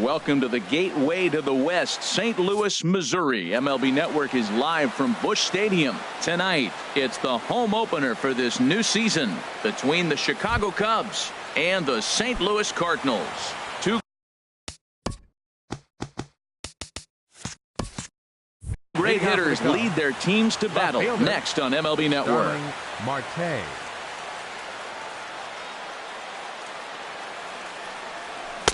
Welcome to the gateway to the West, St. Louis, Missouri. MLB Network is live from Busch Stadium. Tonight, it's the home opener for this new season between the Chicago Cubs and the St. Louis Cardinals. Two great hitters lead their teams to battle. Next on MLB Network. Marte.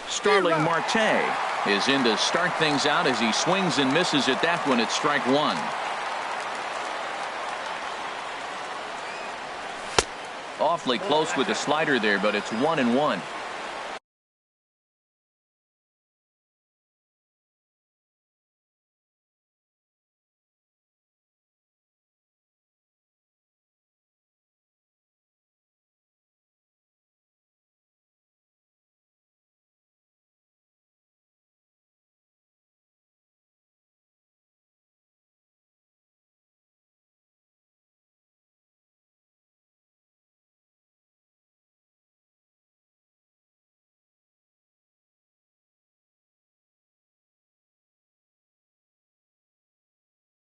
Starling Marte is in to start things out as he swings and misses at that one at strike one. Awfully close with the slider there, but it's 1-1.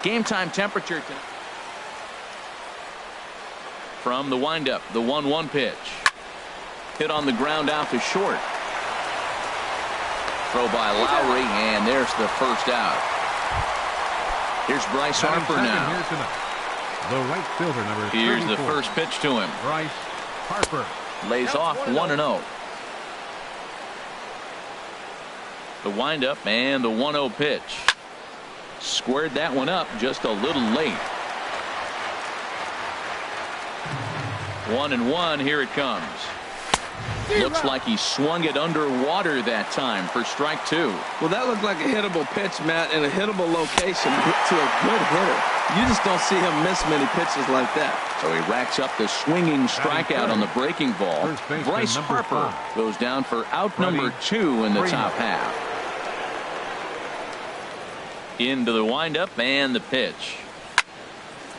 Game time temperature tonight. From the windup, the 1-1 pitch. Hit on the ground out to short. Throw by Lowry, and there's the first out. Here's Bryce Harper now. The right fielder, number 34. Here's the first pitch to him. Bryce Harper. Lays off 1-0. The windup and the 1-0 pitch. Squared that one up just a little late. 1-1. Here it comes. Looks like he swung it underwater that time for strike two. Well, that looked like a hittable pitch, Matt, in a hittable location to a good hitter. You just don't see him miss many pitches like that. So he racks up the swinging strikeout on the breaking ball. Bryce Harper goes down for out number 2 in the top half. Into the windup and the pitch.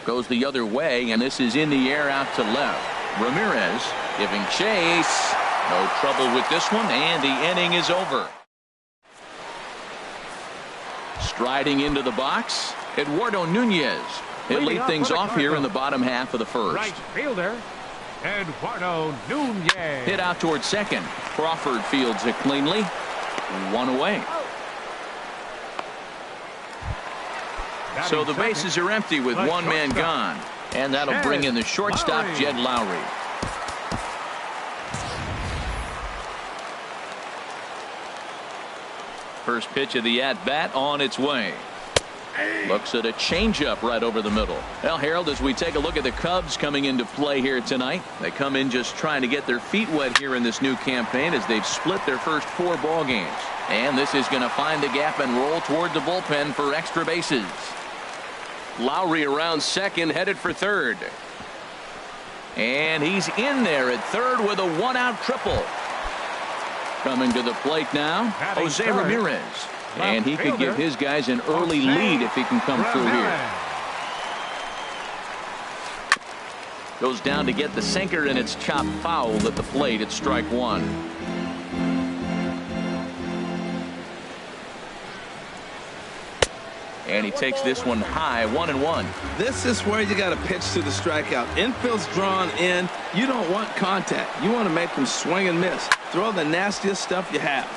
Goes the other way, and this is in the air out to left. Ramirez giving chase. No trouble with this one, and the inning is over. Striding into the box, Eduardo Nunez. He'll lead things off here in the bottom half of the first. Right fielder, Eduardo Nunez. Hit out towards second. Crawford fields it cleanly. 1 away. So the bases are empty with one man gone. And that'll bring in the shortstop, Jed Lowry. First pitch of the at-bat on its way. Looks at a changeup right over the middle. Well, Harold, as we take a look at the Cubs coming into play here tonight, they come in just trying to get their feet wet here in this new campaign as they've split their first 4 ball games. And this is going to find the gap and roll toward the bullpen for extra bases. Lowry around second, headed for third. And he's in there at third with a 1-out triple. Coming to the plate now, Jose Ramirez. And he could give his guys an early lead if he can come through here. Goes down to get the sinker, and it's chopped foul at the plate at strike one. And he takes this one high, 1-1. This is where you got to pitch to the strikeout. Infield's drawn in. You don't want contact. You want to make them swing and miss. Throw the nastiest stuff you have.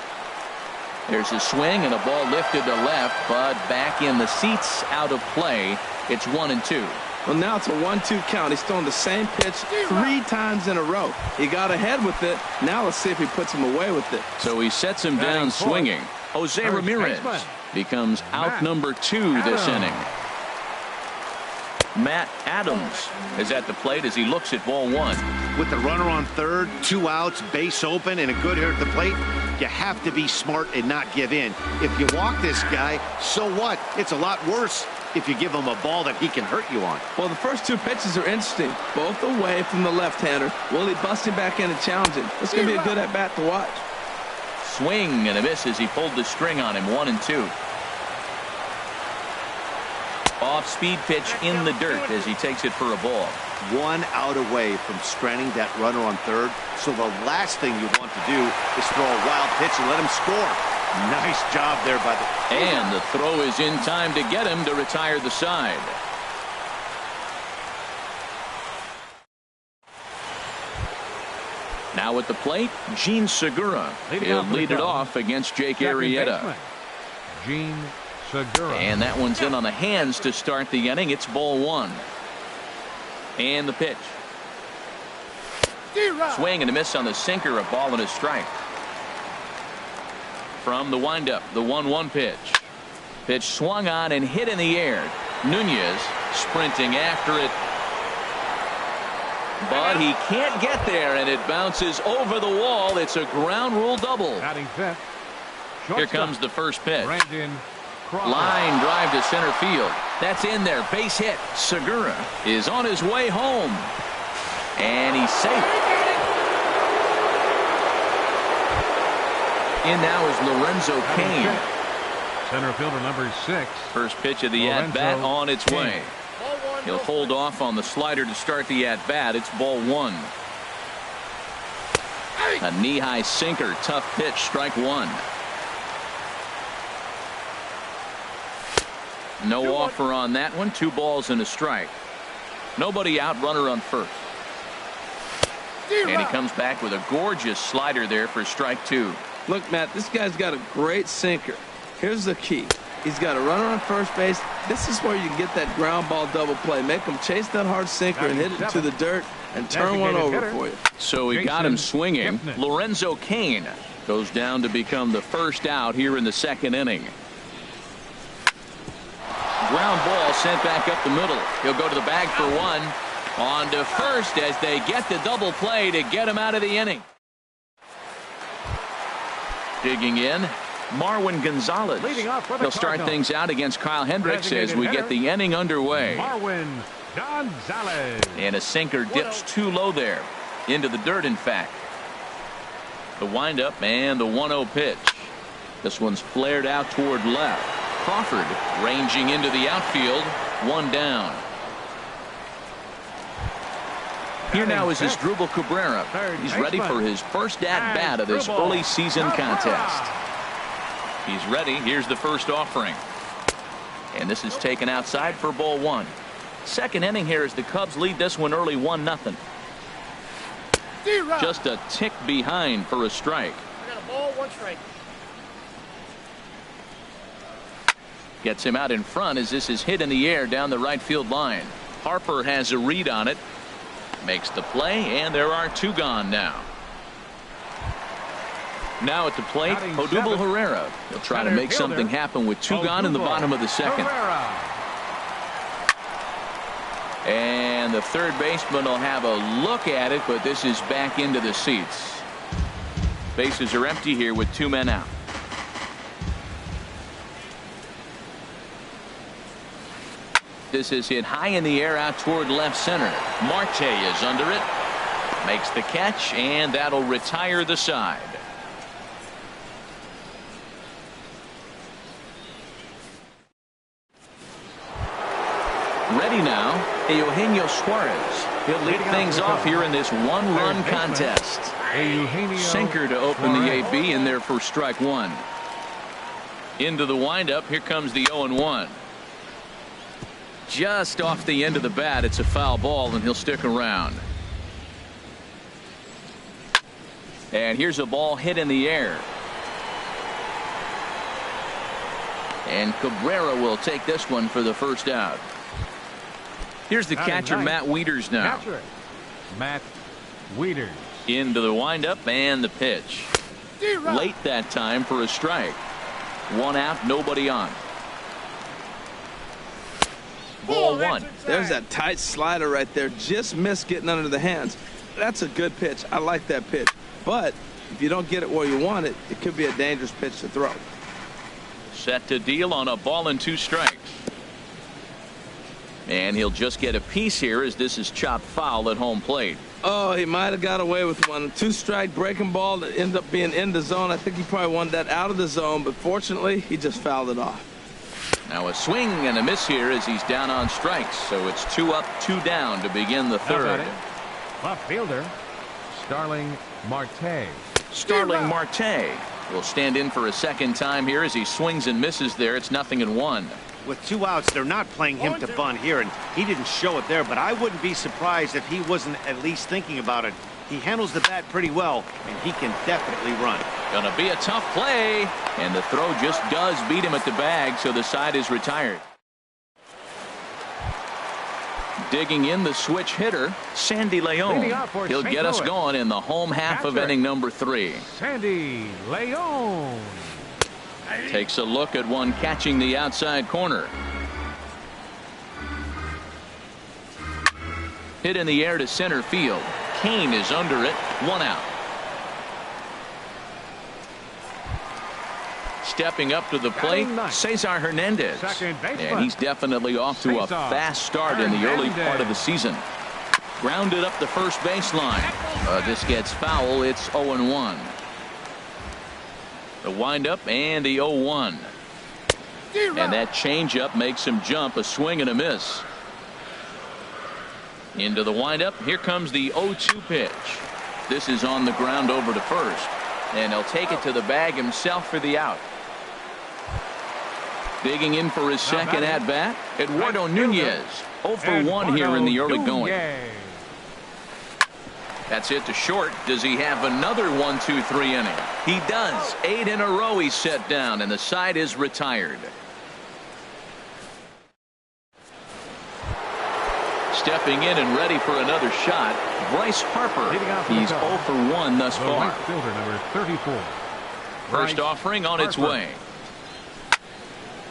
There's a swing and a ball lifted to left, but back in the seats, out of play. It's 1-2. Well, now it's a 1-2 count. He's thrown the same pitch 3 times in a row. He got ahead with it. Now let's see if he puts him away with it. So he sets him down swinging. Jose Ramirez becomes out number 2 this inning. Matt Adams is at the plate as he looks at ball 1. With the runner on third, 2 outs, base open, and a good hitter at the plate, you have to be smart and not give in. If you walk this guy, so what? It's a lot worse if you give him a ball that he can hurt you on. Well, the first 2 pitches are interesting. Both away from the left-hander. Will he bust him back in and challenge him? It's going to be a good at-bat to watch. Swing and a miss as he pulled the string on him, 1-2. Off-speed pitch in the dirt as he takes it for a ball. 1 out away from stranding that runner on third. So the last thing you want to do is throw a wild pitch and let him score. Nice job there by the... And the throw is in time to get him to retire the side. Now at the plate, Gene Segura. He'll lead it off against Jake Arrieta. Gene Segura. And that one's in on the hands to start the inning. It's ball one. And the pitch. Swing and a miss on the sinker. A ball and a strike. From the windup, the 1-1 pitch. Pitch swung on and hit in the air. Nunez sprinting after it. But he can't get there, and it bounces over the wall. It's a ground rule double. Batting fifth. Here comes the first pitch. Crawford. Line drive to center field. That's in there. Base hit. Segura is on his way home. And he's safe. In now is Lorenzo Cain. Center fielder number 6. First pitch of the at-bat on its way. He'll hold off on the slider to start the at-bat. It's ball one. A knee-high sinker. Tough pitch. Strike one. No offer on that one. 2 balls and a strike. Nobody out. Runner on first. And he comes back with a gorgeous slider there for strike 2. Look, Matt, this guy's got a great sinker. Here's the key. He's got a runner on first base. This is where you can get that ground ball double play. Make him chase that hard sinker and hit it to the dirt and turn one over for you. So he got him swinging. Lorenzo Cain goes down to become the first out here in the second inning. Ground ball sent back up the middle. He'll go to the bag for one. On to first as they get the double play to get him out of the inning. Digging in, Marwin Gonzalez. He'll start things out against Kyle Hendricks as we get the inning underway. Marwin Gonzalez. And a sinker dips too low there. Into the dirt, in fact. The windup and the 1-0 pitch. This one's flared out toward left. Crawford ranging into the outfield. One down. Here now is Asdrubal Cabrera. He's ready for his first at-bat of this early season contest. He's ready. Here's the first offering. And this is taken outside for ball one. Second inning here as the Cubs lead this one early 1-0. Just a tick behind for a strike. We got a ball, 1 strike. Gets him out in front as this is hit in the air down the right field line. Harper has a read on it. Makes the play, and there are 2 gone now. Now at the plate, Odubel Herrera. He'll try to make something happen with 2 gone in the bottom of the second. And the third baseman will have a look at it, but this is back into the seats. Bases are empty here with 2 men out. This is hit high in the air out toward left center. Marte is under it. Makes the catch, and that'll retire the side. Ready now, Eugenio Suarez. He'll lead things off here in this 1-run contest. Sinker to open the AB in there for strike 1. Into the windup. Here comes the 0-1. Just off the end of the bat. It's a foul ball, and he'll stick around. And here's a ball hit in the air. And Cabrera will take this one for the first out. Here's the catcher, Matt Wieters now. Matt Wieters. Into the windup and the pitch. Late that time for a strike. 1 out, nobody on. Ball 1. There's that tight slider right there. Just missed getting under the hands. That's a good pitch. I like that pitch. But if you don't get it where you want it, it could be a dangerous pitch to throw. Set to deal on a ball and 2 strikes. And he'll just get a piece here as this is chopped foul at home plate. Oh, he might have got away with one. 2-strike breaking ball that ended up being in the zone. I think he probably wanted that out of the zone, but fortunately, he just fouled it off. Now a swing and a miss here as he's down on strikes. So it's 2 up, 2 down to begin the third. Left fielder, Starling Marte. Starling Marte will stand in for a second time here as he swings and misses there. It's 0-1. With 2 outs, they're not playing him to bunt here, and he didn't show it there, but I wouldn't be surprised if he wasn't at least thinking about it. He handles the bat pretty well, and he can definitely run. Gonna be a tough play, and the throw just does beat him at the bag, so the side is retired. Digging in the switch hitter, Sandy Leon. He'll get us going in the home half of inning number 3. Sandy Leon. Takes a look at one catching the outside corner. Hit in the air to center field. Kane is under it. 1 out. Stepping up to the plate, Cesar Hernandez. And he's definitely off to a fast start in the early part of the season. Grounded up the first baseline. This gets foul. It's 0-1. The windup and the 0-1. And that changeup makes him jump. A swing and a miss. Into the windup. Here comes the 0-2 pitch. This is on the ground over to first. And he'll take it to the bag himself for the out. Digging in for his second at bat, Eduardo Nunez. 0 for 1 here in the early going. That's it to short. Does he have another 1-2-3 inning? He does. 8 in a row he's set down, and the side is retired. Stepping in and ready for another shot, Bryce Harper. He's 0 for 1 thus far. Fielder number 34. First offering on its way.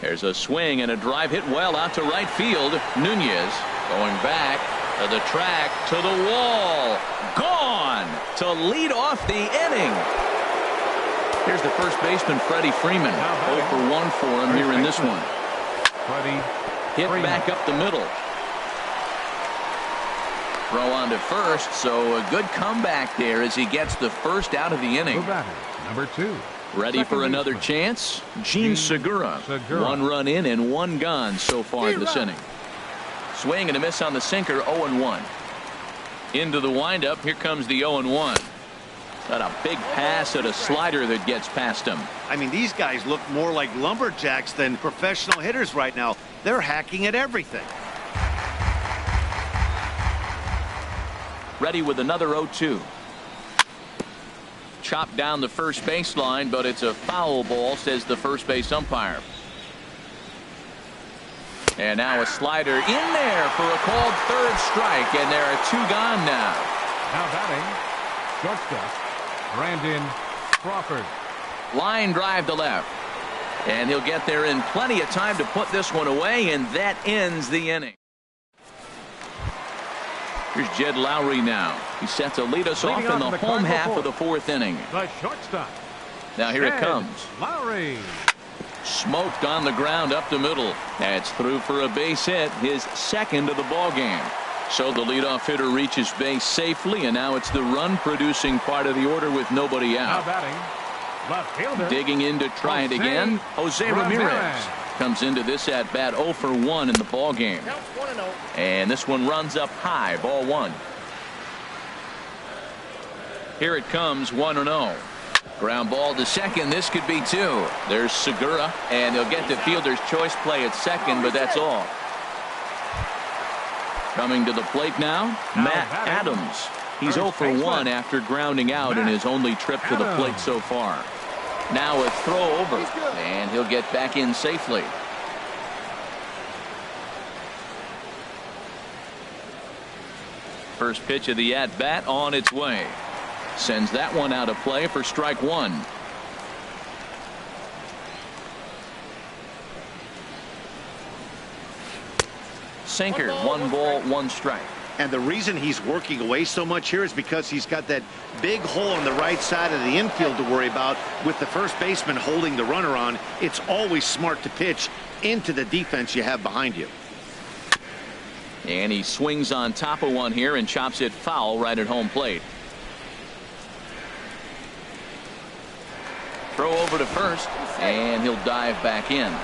There's a swing and a drive hit well out to right field. Nunez going back to the track, to the wall. Gone to lead off the inning. Here's the first baseman, Freddie Freeman. 0 for 1 for him here in this one. Hit back up the middle. Throw on to first, so a good comeback there as he gets the first out of the inning. Number 2. Ready for another chance? Gene Segura. 1 run in and 1 gone so far this inning. Swing and a miss on the sinker. 0-1. Into the windup. Here comes the 0-1. Got a big pass at a slider that gets past him. I mean, these guys look more like lumberjacks than professional hitters right now. They're hacking at everything. Ready with another 0-2. Chopped down the first baseline, but it's a foul ball, says the first base umpire. And now a slider in there for a called 3rd strike, and there are 2 gone now. Now batting, shortstop, Brandon Crawford. Line drive to left. And he'll get there in plenty of time to put this one away, and that ends the inning. Here's Jed Lowry now. He's set to lead us off in the home half of the 4th inning. The shortstop. Now here it comes. Lowry. Smoked on the ground up the middle. That's through for a base hit, his 2nd of the ball game. So the leadoff hitter reaches base safely, and now it's the run-producing part of the order with nobody out. Now batting, left fielder. Digging in to try it again. Jose Ramirez comes into this at bat 0 for 1 in the ball game. And this one runs up high, ball 1. Here it comes, 1-0. Ground ball to second. This could be 2. There's Segura, and they'll get the fielder's choice play at second, but that's all. Coming to the plate now, Matt Adams. He's 0 for 1 after grounding out in his only trip to the plate so far. Now a throw over, and he'll get back in safely. First pitch of the at-bat on its way. Sends that one out of play for strike 1. Sinker, 1 ball, 1 strike. And the reason he's working away so much here is because he's got that big hole on the right side of the infield to worry about. With the first baseman holding the runner on, it's always smart to pitch into the defense you have behind you. And he swings on top of one here and chops it foul right at home plate. Throw over to first, and he'll dive back in.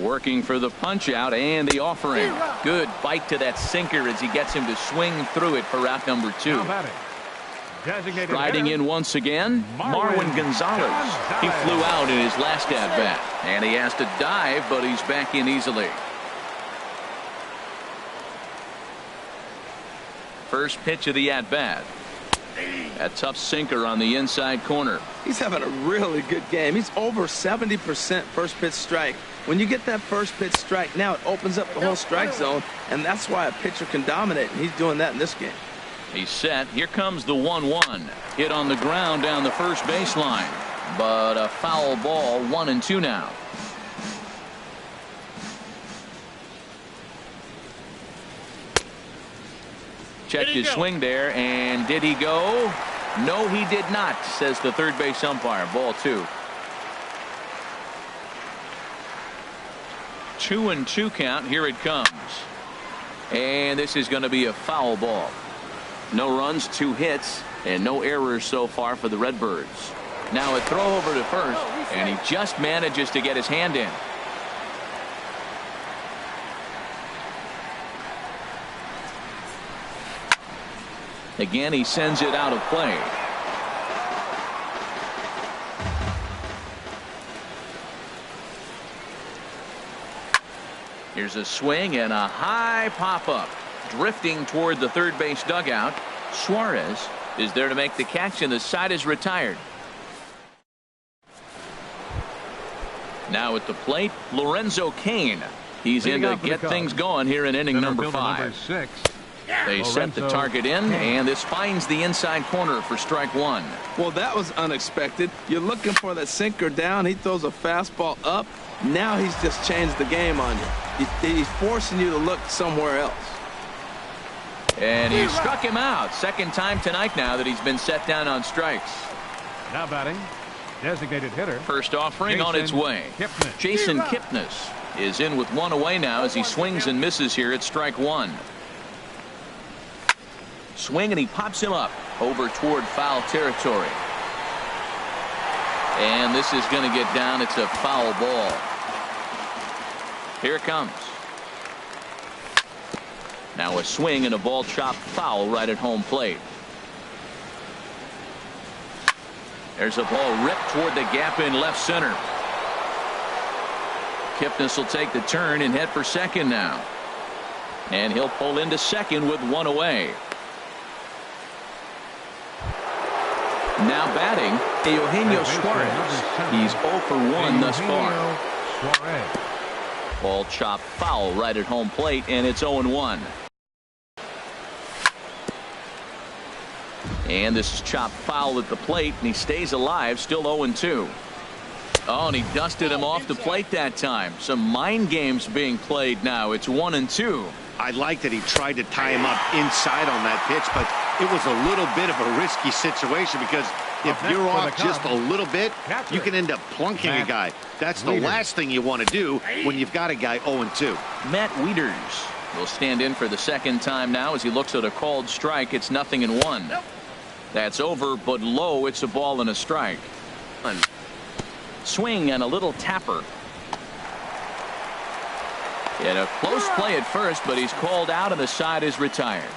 Working for the punch out and the offering. Good bite to that sinker as he gets him to swing through it for out number 2. Now batting, designated Riding hitter, in once again, Marwin Gonzalez. He flew out in his last at-bat. And he has to dive, but he's back in easily. First pitch of the at-bat. A tough sinker on the inside corner. He's having a really good game. He's over 70% first pitch strike. When you get that first pitch strike, now it opens up the whole strike zone, and that's why a pitcher can dominate, and he's doing that in this game. He's set. Here comes the 1-1. Hit on the ground down the first baseline. But a foul ball, 1-2 now. Checked his swing there, and did he go? No, he did not, says the third base umpire. Ball 2. 2-2 count. Here it comes. And this is going to be a foul ball. No runs, 2 hits, and no errors so far for the Redbirds. Now a throw over to first, and he just manages to get his hand in. Again, he sends it out of play. Here's a swing and a high pop-up. Drifting toward the third base dugout. Suarez is there to make the catch, and the side is retired. Now at the plate, Lorenzo Cain. He's in to get things going here in inning number 5. They set the target in, and this finds the inside corner for strike 1. Well, that was unexpected. You're looking for that sinker down. He throws a fastball up. Now he's just changed the game on you. He's forcing you to look somewhere else. And he struck him out. Second time tonight now that he's been set down on strikes. Now batting, designated hitter. First offering on its way. Kipnis. Jason Kipnis is in with 1 away now as he swings and misses here at strike 1. Swing, and he pops him up over toward foul territory. And this is going to get down. It's a foul ball. Here it comes. Now a swing and a ball chopped foul right at home plate. There's a ball ripped toward the gap in left center. Kipnis will take the turn and head for second now. And he'll pull into second with 1 away. Now batting, Eugenio Suarez. He's 0 for 1 thus far. Ball chopped foul right at home plate, and it's 0-1. And this is chopped foul at the plate, and he stays alive, still 0-2. Oh, and he dusted him off the plate that time. Some mind games being played now. It's 1-2. I like that he tried to tie him up inside on that pitch, but it was a little bit of a risky situation because if you're off just a little bit, you can end up plunking a guy. That's the last thing you want to do when you've got a guy 0-2. Matt Wieters will stand in for the second time now as he looks at a called strike. It's 0-1. That's over, but low. It's a ball and a strike. Swing and a little tapper. In a close play at first, but he's called out and the side is retired.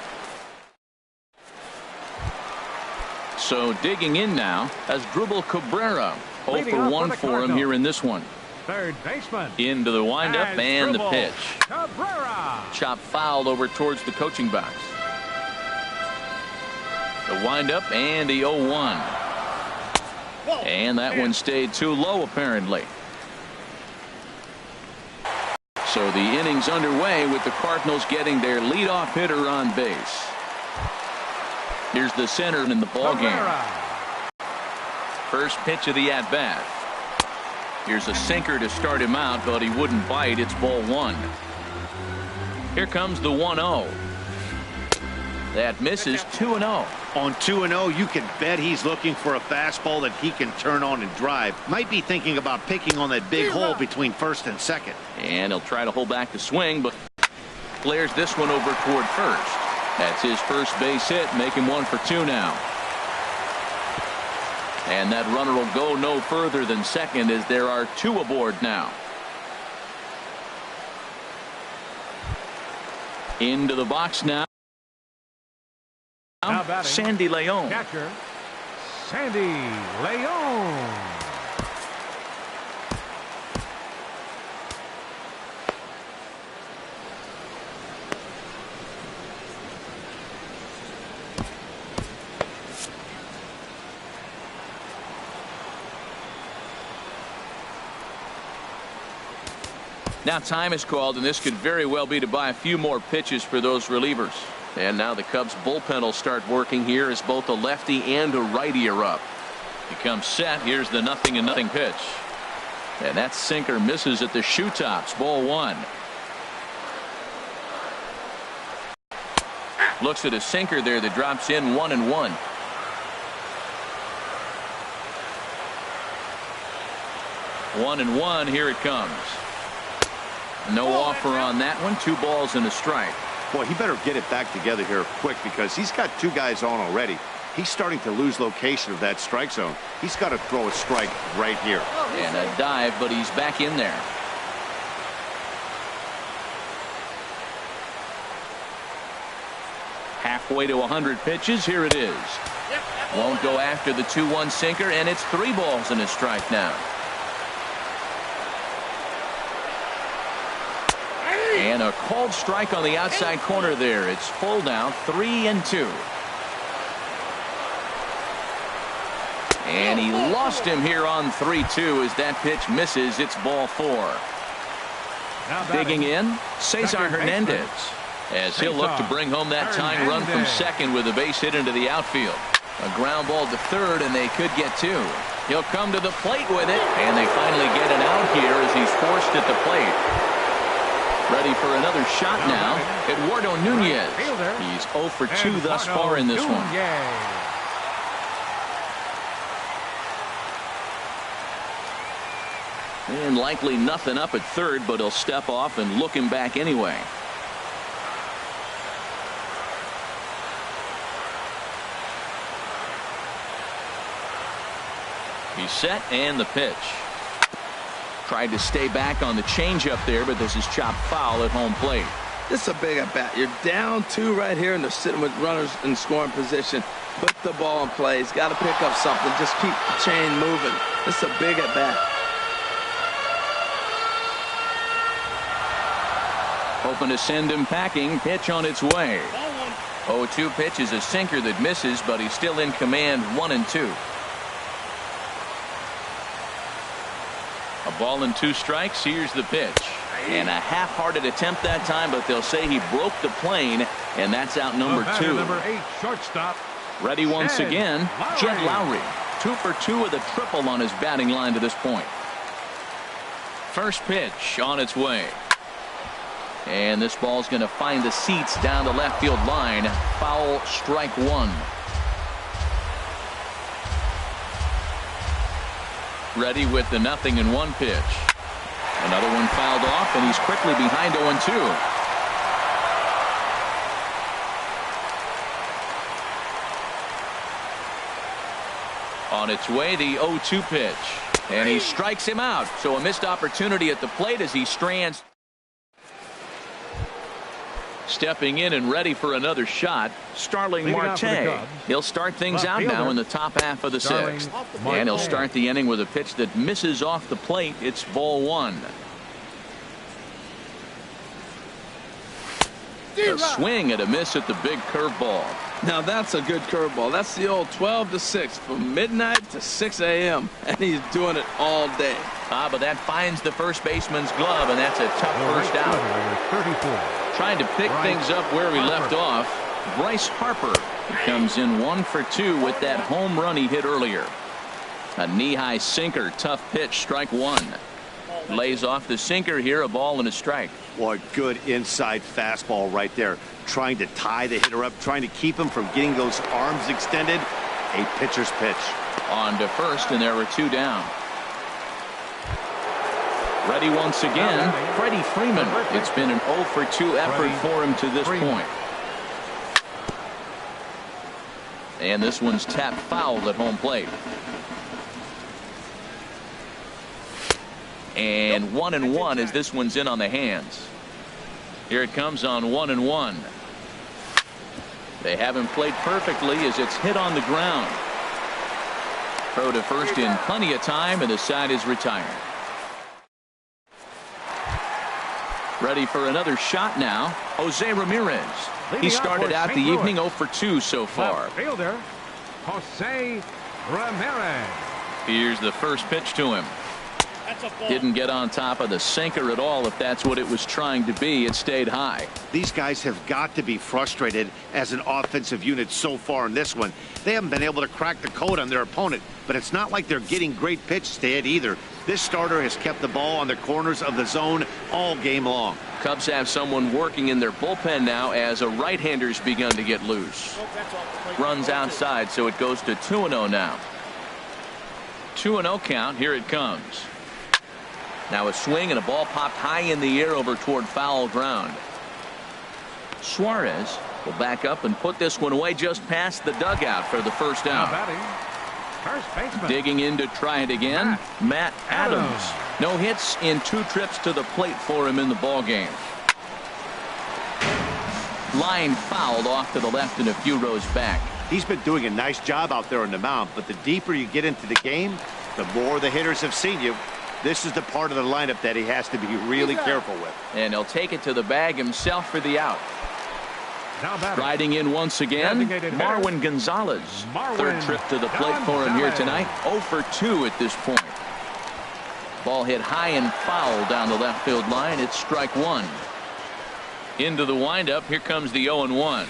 So digging in now as Drupal Cabrera. 0 for 1 for him here in this one. Third baseman. Into the windup and the pitch. Cabrera. Chop fouled over towards the coaching box. The windup and the 0-1. And that one stayed too low apparently. So the inning's underway with the Cardinals getting their leadoff hitter on base. Here's the center in the ballgame. First pitch of the at-bat. Here's a sinker to start him out, but he wouldn't bite. It's ball 1. Here comes the 1-0. That misses. 2-0. On 2-0, you can bet he's looking for a fastball that he can turn on and drive. Might be thinking about picking on that big hole between first and second. And he'll try to hold back the swing, but flares this one over toward first. That's his first base hit, make him 1 for 2 now. And that runner will go no further than second as there are 2 aboard now. Into the box now. Now batting, Sandy Leon. catcher, Sandy Leon. Now time is called, and this could very well be to buy a few more pitches for those relievers. And now the Cubs bullpen will start working here as both a lefty and a righty are up. He comes set. Here's the 0-0 pitch. And that sinker misses at the shoe tops. Ball 1. Looks at a sinker there that drops in 1-1. One and one. Here it comes. No offer on that one. 2 balls and a strike. Boy, he better get it back together here quick because he's got 2 guys on already. He's starting to lose location of that strike zone. He's got to throw a strike right here. And a dive, but he's back in there. Halfway to 100 pitches. Here it is. Won't go after the 2-1 sinker, and it's 3 balls and a strike now. And a called strike on the outside corner there. It's full now, 3-2. And he lost him here on 3-2 as that pitch misses. It's ball 4. Digging in, Cesar Hernandez, as he'll look to bring home that tying run from second with a base hit into the outfield. A ground ball to third, and they could get 2. He'll come to the plate with it, and they finally get it out here as he's forced at the plate. Ready for another shot now. Eduardo Nunez. He's 0 for 2 thus far in this one. And likely nothing up at third, but he'll step off and look him back anyway. He's set, and the pitch. Tried to stay back on the changeup there, but this is chopped foul at home plate. This is a big at bat. You're down 2 right here, and they're sitting with runners in scoring position. Put the ball in play. He's got to pick up something. Just keep the chain moving. This is a big at bat. Hoping to send him packing. Pitch on its way. 0-2 pitch is a sinker that misses, but he's still in command. 1-2. A ball and 2 strikes. Here's the pitch. And a half-hearted attempt that time, but they'll say he broke the plane, and that's out number 2. Number 8, shortstop. Ready once again, Jed Lowry. 2 for 2 with a triple on his batting line to this point. First pitch on its way. And this ball's going to find the seats down the left field line. Foul, strike 1. Ready with the 0-1 pitch. Another one fouled off, and he's quickly behind 0-2. On its way, the 0-2 pitch. And he strikes him out. So a missed opportunity at the plate as he strands. Stepping in and ready for another shot, Starling Marte. He'll start things out now in the top half of the 6th. And he'll start the inning with a pitch that misses off the plate. It's ball 1. A swing and a miss at the big curveball. Now that's a good curveball. That's the old 12 to 6 from midnight to 6 a.m. and he's doing it all day. But that finds the first baseman's glove, and that's a tough first out. 34. Trying to pick things up where we left off. Bryce Harper comes in 1 for 2 with that home run he hit earlier. A knee-high sinker, tough pitch, strike 1. Lays off the sinker here, a ball and a strike. What good inside fastball right there. Trying to tie the hitter up, trying to keep him from getting those arms extended. A pitcher's pitch. On to first, and there were 2 down. Ready once again, Freddie Freeman. It's been an 0 for 2 effort for him to this point. And this one's tapped foul at home plate. And 1-1 as this one's in on the hands. Here it comes on 1-1. They haven't played perfectly as it's hit on the ground. Throw to first in plenty of time, and the side is retired. Ready for another shot now. Jose Ramirez. He started out the evening 0 for 2 so far. Left fielder, Jose Ramirez. Here's the first pitch to him. Didn't get on top of the sinker at all. If that's what it was trying to be, it stayed high. These guys have got to be frustrated as an offensive unit so far in this one. They haven't been able to crack the code on their opponent, but it's not like they're getting great pitches to hit either. This starter has kept the ball on the corners of the zone all game long. Cubs have someone working in their bullpen now as a right-hander's begun to get loose. Runs outside, so it goes to 2-0 now. 2-0 count. Here it comes. Now a swing and a ball popped high in the air over toward foul ground. Suarez will back up and put this one away just past the dugout for the first out. First baseman. Digging in to try it again. Matt Adams. No hits in 2 trips to the plate for him in the ball game. Line fouled off to the left and a few rows back. He's been doing a nice job out there on the mound, but the deeper you get into the game, the more the hitters have seen you. This is the part of the lineup that he has to be really careful with. And he'll take it to the bag himself for the out. Riding in once again, Marwin Gonzalez. Third trip to the plate for him here tonight. 0 for 2 at this point. Ball hit high and foul down the left field line. It's strike 1. Into the windup. Here comes the 0-1.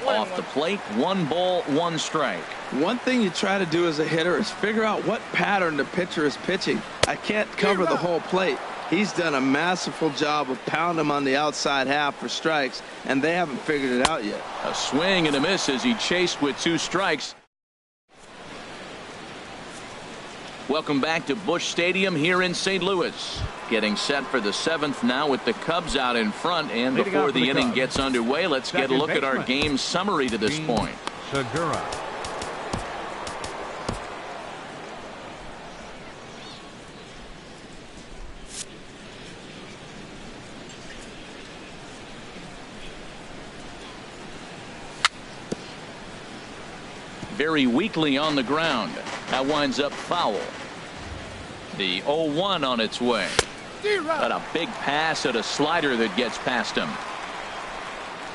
Off the plate, 1 ball, 1 strike. One thing you try to do as a hitter is figure out what pattern the pitcher is pitching. I can't cover the whole plate. He's done a masterful job of pounding him on the outside half for strikes, and they haven't figured it out yet. A swing and a miss as he chased with 2 strikes. Welcome back to Busch Stadium here in St. Louis. Getting set for the 7th now with the Cubs out in front. And before the inning gets underway, let's get a look at our game summary to this point. Segura. Very weakly on the ground. That winds up foul. The 0-1 on its way. But a big pass at a slider that gets past him.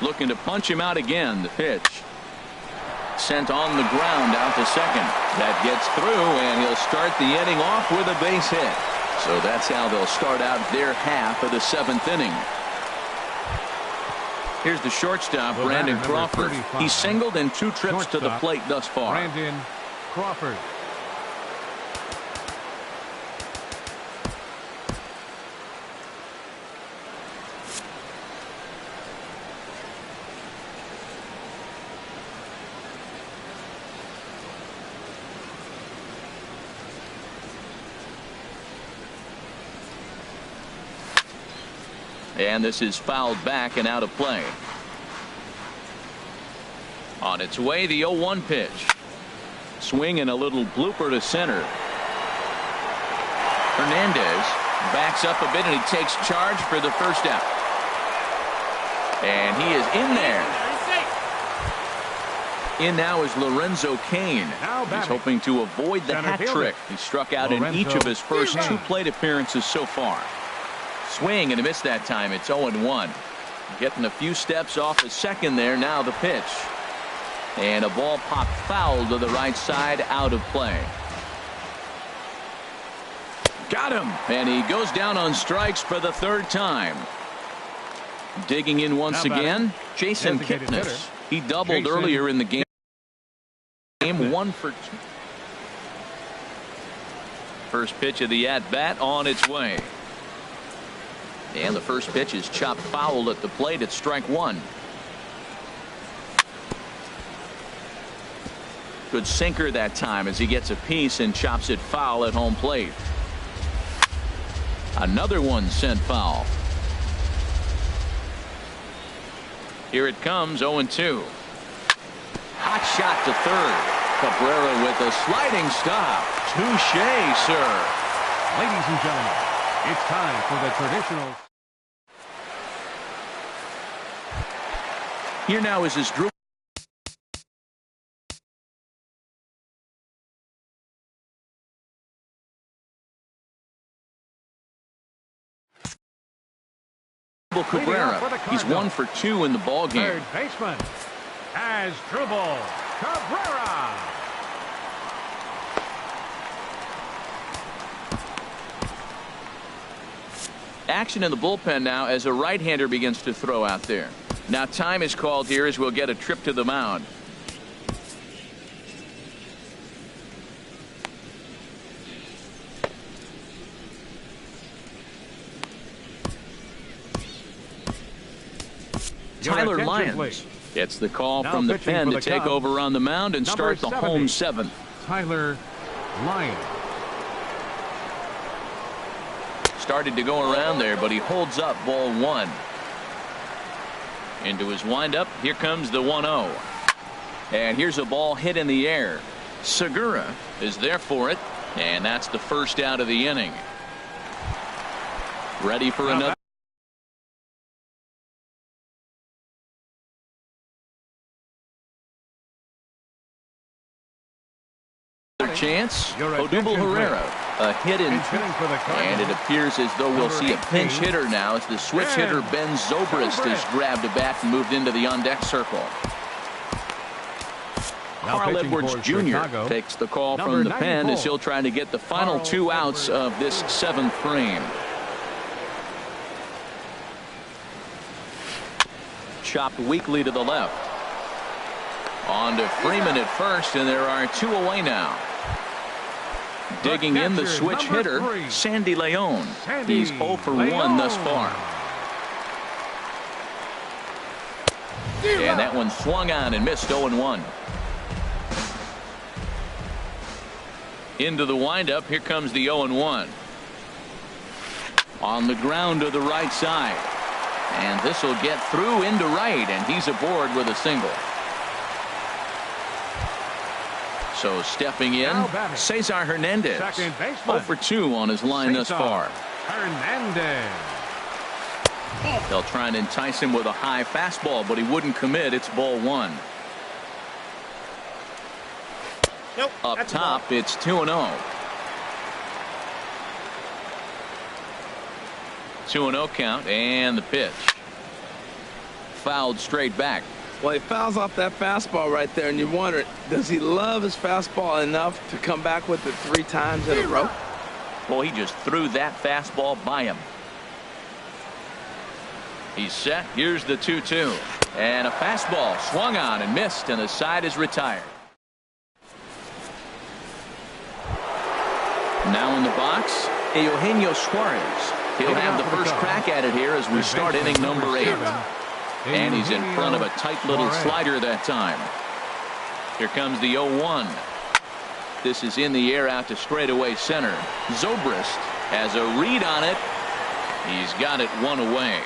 Looking to punch him out again. The pitch. Sent on the ground out to second. That gets through, and he'll start the inning off with a base hit. So that's how they'll start out their half of the 7th inning. Here's the shortstop, Brandon Crawford. He singled in 2 trips to the plate thus far. Brandon Crawford. And this is fouled back and out of play. On its way, the 0-1 pitch. Swing and a little blooper to center. Hernandez backs up a bit and he takes charge for the first out. And he is in there. In now is Lorenzo Cain. He's hoping to avoid the hat trick. He struck out in each of his first 2 plate appearances so far. Swing and a miss that time. It's 0-1. Getting a few steps off his second there. Now the pitch. And a ball popped foul to the right side, out of play. Got him. And he goes down on strikes for the 3rd time. Digging in once again, Jason Kipnis. He doubled earlier in the game. 1 for 2. First pitch of the at-bat on its way. And the first pitch is chopped foul at the plate. It's strike 1. Good sinker that time as he gets a piece and chops it foul at home plate. Another one sent foul. Here it comes, 0-2. Hot shot to third. Cabrera with a sliding stop. Touché, sir. Ladies and gentlemen, it's time for the traditional. Here now is his dribble Cabrera. He's 1 for 2 in the ball game. Third baseman has Dribble Cabrera. Action in the bullpen now as a right-hander begins to throw out there. Now time is called here as we'll get a trip to the mound. Tyler Lyons gets the call from the pen to take over on the mound and start the home 7th. Tyler Lyons. Started to go around there, but he holds up ball 1. Into his windup. Here comes the 1-0. And here's a ball hit in the air. Segura is there for it. And that's the first out of the inning. Ready for another chance. Odubel Herrera, a hit in 2, and it appears as though we'll see a pinch hitter now as the switch hitter Ben Zobrist has grabbed a bat and moved into the on-deck circle. Carl Edwards Jr. takes the call from the pen as he'll try to get the final 2 outs of this 7th frame. Chopped weakly to the left. On to Freeman at first, and there are 2 away now. Digging in the switch hitter, Sandy Leon. He's 0 for 1 thus far. And that one swung on and missed 0-1. Into the windup. Here comes the 0-1. On the ground to the right side. And this will get through into right, and he's aboard with a single. So stepping in, Cesar Hernandez. 0 for 2 on his line thus far. Hernandez. They'll try and entice him with a high fastball, but he wouldn't commit. It's ball 1. Nope, up top, it's 2-0. 2-0 count, and the pitch. Fouled straight back. Well, he fouls off that fastball right there, and you wonder, does he love his fastball enough to come back with it 3 times in a row? Well, he just threw that fastball by him. He's set. Here's the 2-2. And a fastball swung on and missed, and the side is retired. Now in the box, Eugenio Suarez. He'll have the first crack at it here as we start inning number 8. And he's in front of a tight little slider that time. Here comes the 0-1. This is in the air out to straightaway center. Zobrist has a read on it. He's got it 1 away.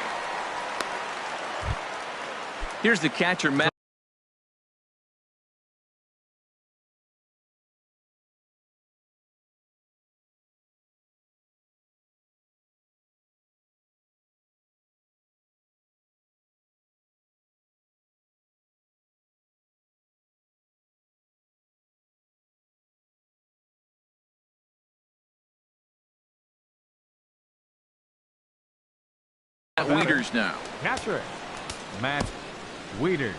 Here's the catcher, Matt. Wieters now. Catcher, Matt Wieters.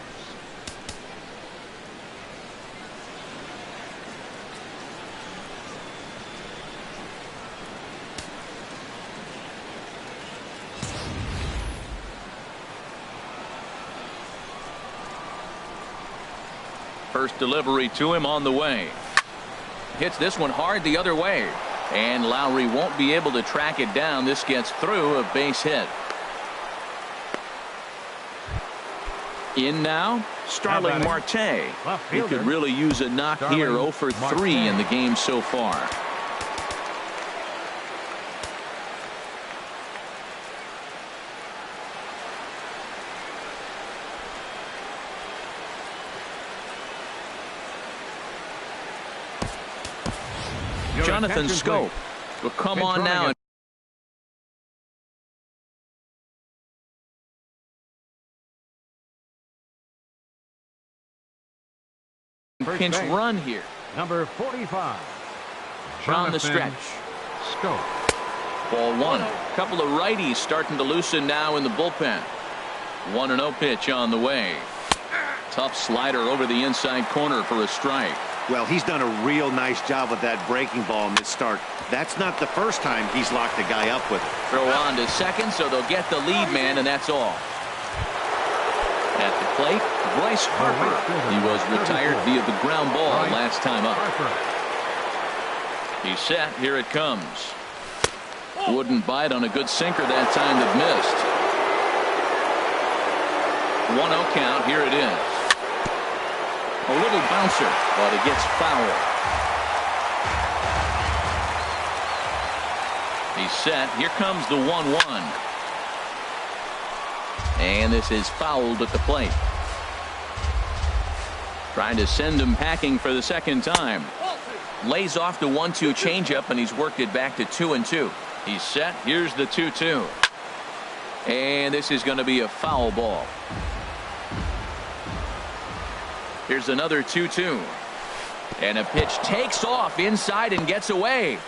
First delivery to him on the way. Hits this one hard the other way. And Lowry won't be able to track it down. This gets through, a base hit. In now, Starling Marte. He could really use a knock here. 0 for 3 in the game so far. Jonathan Scope will come on now. first pinch base. run here. Number 45. From the Jonathan stretch. Scope. Ball one. Couple of righties starting to loosen now in the bullpen. 1-0 pitch on the way. Tough slider over the inside corner for a strike. Well, he's done a real nice job with that breaking ball in this start. That's not the first time he's locked a guy up with it. Throw on to second, so they'll get the lead man, and that's all. At the plate, Bryce Harper. He was retired via the ground ball last time up. He's set. Here it comes. Wouldn't bite on a good sinker that time that missed. 1-0 count. Here it is. A little bouncer, but it gets foul. He's set. Here comes the 1-1. And this is fouled at the plate. Trying to send him packing for the second time. Lays off the 1-2 changeup, and he's worked it back to 2-2. He's set. Here's the 2-2. And this is going to be a foul ball. Here's another 2-2. And a pitch takes off inside and gets away.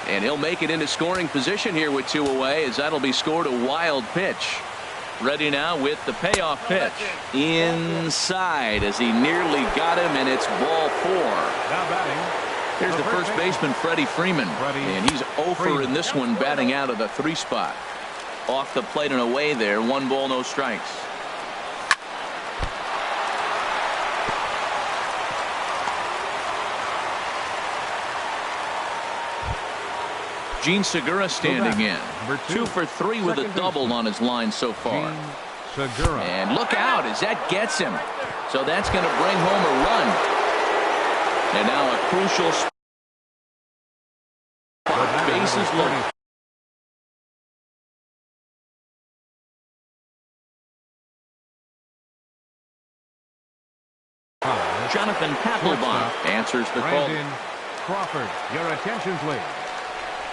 And he'll make it into scoring position here with 2 away, as that'll be scored a wild pitch. Ready now with the payoff pitch. Inside as he nearly got him, and it's ball 4. Now batting. Here's the first baseman, Freddie Freeman. And he's 0 in this one, batting out of the 3 spot. Off the plate and away there. 1 ball, no strikes. Gene Segura standing in. 2 for 3 with a double on his line so far. Segura. And look out as that gets him. So that's going to bring home a run. And now a crucial spot. Bases loaded. Jonathan Papelbon answers the call. Brandon Crawford, your attention please.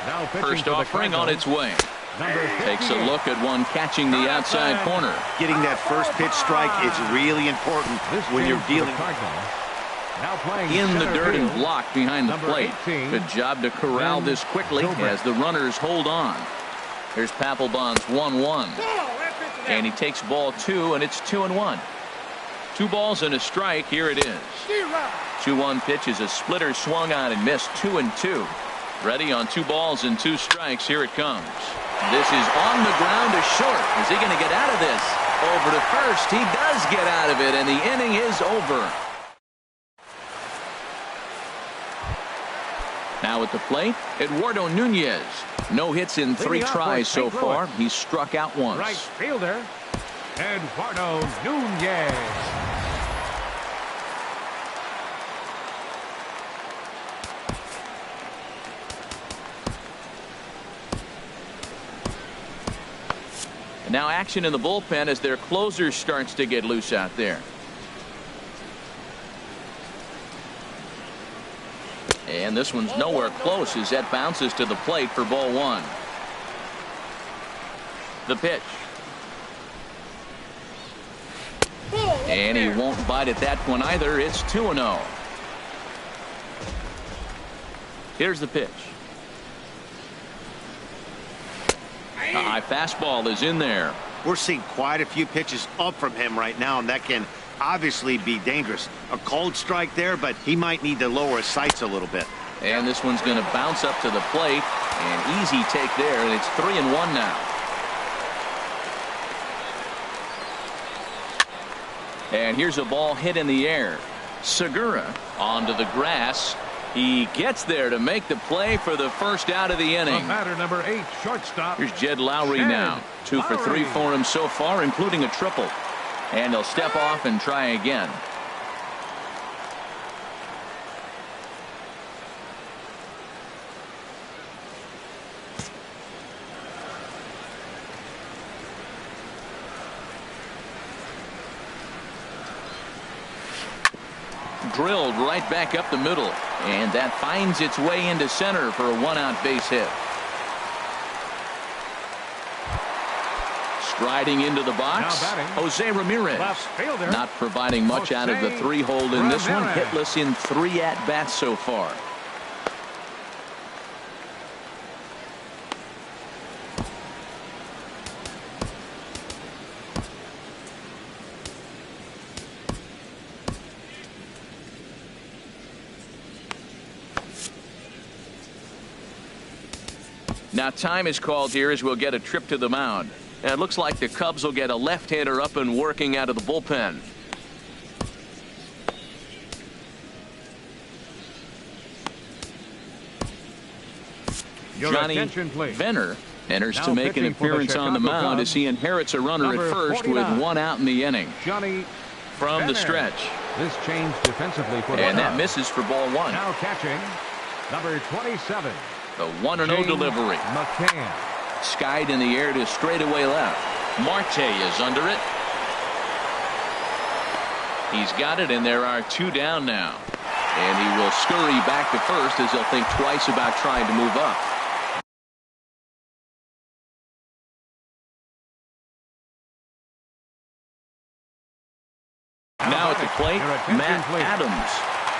Now First offering on its way. Takes a look at one catching the outside corner. Getting that first pitch strike is really important when you're dealing. In the dirt and blocked behind the plate. Good job to corral this quickly as the runners hold on. Here's Papelbon's 1-1. And he takes ball 2, and it's 2-1. 2 balls and a strike. Here it is. 2-1 pitch is a splitter swung on and missed. 2-2. Ready on 2 balls and 2 strikes. Here it comes. This is on the ground to short. Is he going to get out of this? Over to first. He does get out of it, and the inning is over. Now at the plate, Eduardo Nunez. No hits in 3 tries so far. He's struck out once. Right fielder, Eduardo Nunez. And now action in the bullpen as their closer starts to get loose out there. And this one's nowhere close as that bounces to the plate for ball 1. The pitch. And he won't bite at that one either. It's 2-0. Here's the pitch. A high fastball is in there. We're seeing quite a few pitches up from him right now, and that can obviously be dangerous. A cold strike there, but he might need to lower his sights a little bit. And this one's going to bounce up to the plate. An easy take there, and it's 3-1 now. And here's a ball hit in the air. Segura onto the grass. He gets there to make the play for the first out of the inning. Batter number 8, shortstop. Here's Jed Lowry now. 2 for 3 for him so far, including a triple. And he'll step off and try again. Drilled right back up the middle, and that finds its way into center for a 1-out base hit. Striding into the box, Jose Ramirez. Not providing much out of the 3-hole in this one. Hitless in 3 at-bats so far. Now time is called here as we'll get a trip to the mound. And it looks like the Cubs will get a left-hander up and working out of the bullpen. Johnny Venner enters to make an appearance on the mound as he inherits a runner at first with 1 out in the inning. From the stretch. This change defensively for the and that misses for ball 1. Now catching number 27. The 1-0 delivery. McCann. Skied in the air to straightaway left. Marte is under it. He's got it, and there are 2 down now. And he will scurry back to first as he'll think twice about trying to move up. Now at the plate, Matt Adams.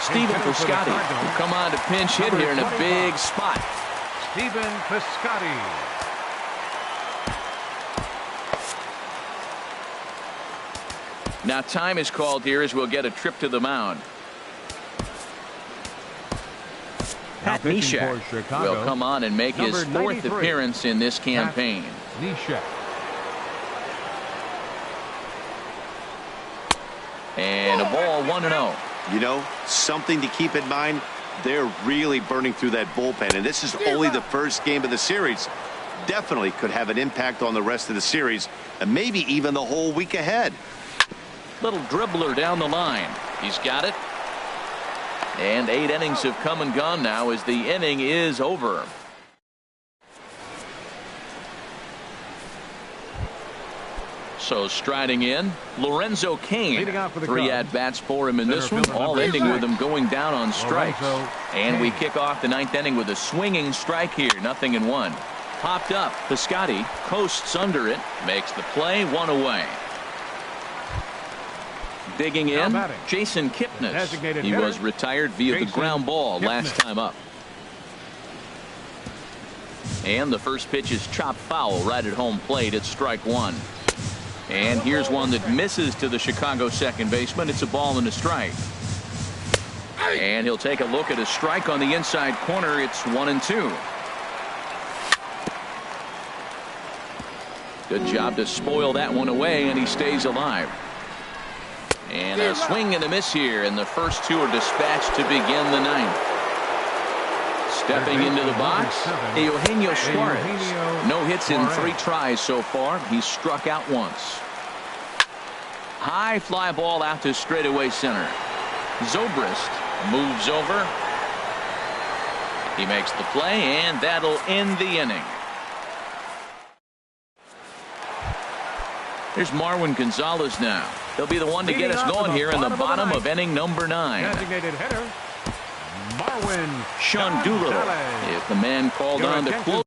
Stephen Piscotty will come on to pinch hit here in a big spot. Stephen Piscotty. Now time is called here as we'll get a trip to the mound. Pat Neshek will come on and make his 4th appearance in this campaign. Neshek. And a ball 1-0. You know, something to keep in mind, they're really burning through that bullpen, and this is only the first game of the series. Definitely could have an impact on the rest of the series, and maybe even the whole week ahead. Little dribbler down the line. He's got it. And 8 innings have come and gone now as the inning is over. So striding in, Lorenzo Cain. 3 at-bats for him in this one, all ending with him going down on strikes. And we kick off the 9th inning with a swinging strike here, 0-1. Popped up, Piscotty coasts under it, makes the play, 1 away. Digging in, Jason Kipnis. He was retired via the ground ball last time up. And the first pitch is chopped foul right at home plate at strike 1. And here's one that misses to the Chicago second baseman. It's a ball and a strike. And he'll take a look at a strike on the inside corner. It's 1-2. Good job to spoil that one away, and he stays alive. And a swing and a miss here, and the first 2 are dispatched to begin the 9th. Stepping into the box, Eugenio Suarez. No hits in 3 tries so far. He's struck out once. High fly ball out to straightaway center. Zobrist moves over. He makes the play, and that'll end the inning. Here's Marwin Gonzalez now. He'll be the one to get us going here in the bottom of inning number 9. Designated hitter, Marwin Sean Doolittle, if the man called on to close.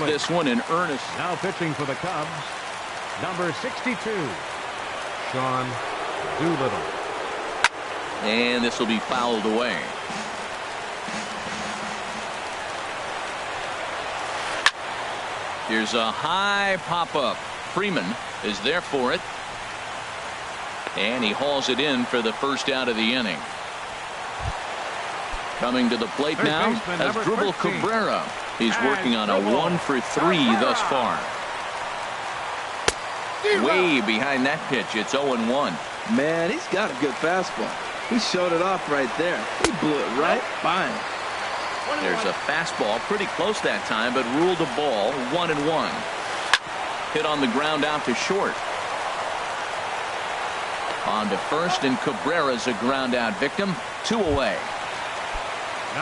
This one in earnest. Now pitching for the Cubs, number 62, Sean Doolittle. And this will be fouled away. Here's a high pop-up. Freeman is there for it. And he hauls it in for the first out of the inning. Coming to the plate now as Dribble Cabrera. He's working on a 1 for 3 thus far. Way behind that pitch. It's 0-1. Man, he's got a good fastball. He showed it off right there. He blew it right by him. There's a fastball pretty close that time, but ruled a ball. 1-1. Hit on the ground out to short. On to first, and Cabrera's a ground out victim. 2 away.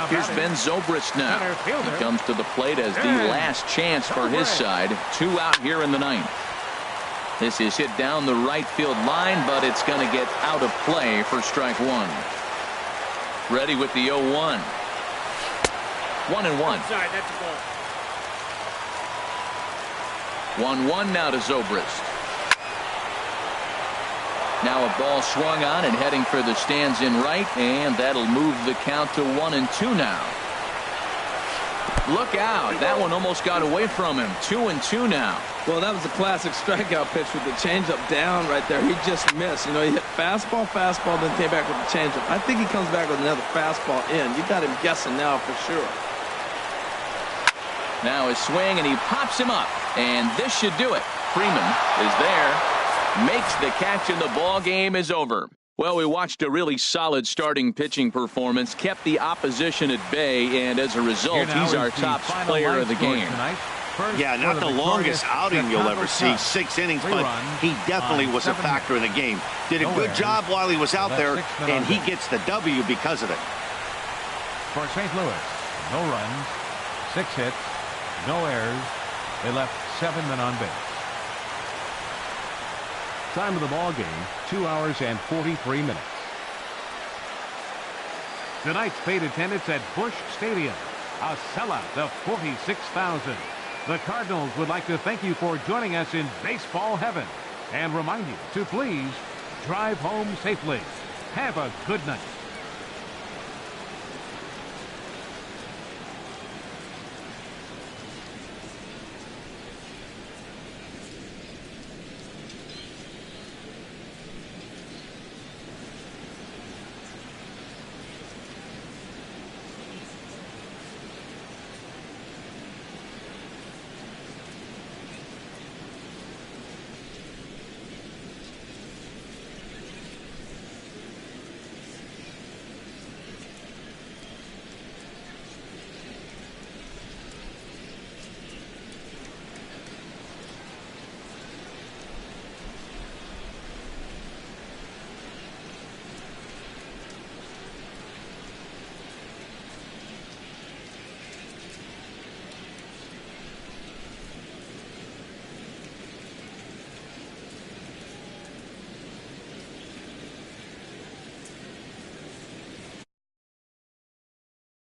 Here's Ben Zobrist now. He comes to the plate as the last chance for his side. 2 out here in the 9th. This is hit down the right field line, but it's going to get out of play for strike 1. Ready with the 0-1. 1-1. 1-1 now to Zobrist. Now a ball swung on and heading for the stands in right, and that'll move the count to 1-2 now. Look out. That one almost got away from him. 2-2 now. Well, that was a classic strikeout pitch with the changeup down right there. He just missed. You know, he hit fastball, then came back with the changeup. I think he comes back with another fastball in. You got him guessing now for sure. Now his swing, and he pops him up. And this should do it. Freeman is there. Makes the catch, and the ball game is over. Well, we watched a really solid starting pitching performance, kept the opposition at bay, and as a result, he's our top player of the game. Yeah, not the longest outing you'll ever see, 6 innings, but he definitely was a factor in the game. Did a good job while he was out there, and he gets the W because of it. For St. Louis, no runs, 6 hits, no errors. They left 7 men on base. Time of the ball game, 2 hours and 43 minutes. Tonight's paid attendance at Busch Stadium, a sellout of 46,000. The Cardinals would like to thank you for joining us in baseball heaven and remind you to please drive home safely. Have a good night.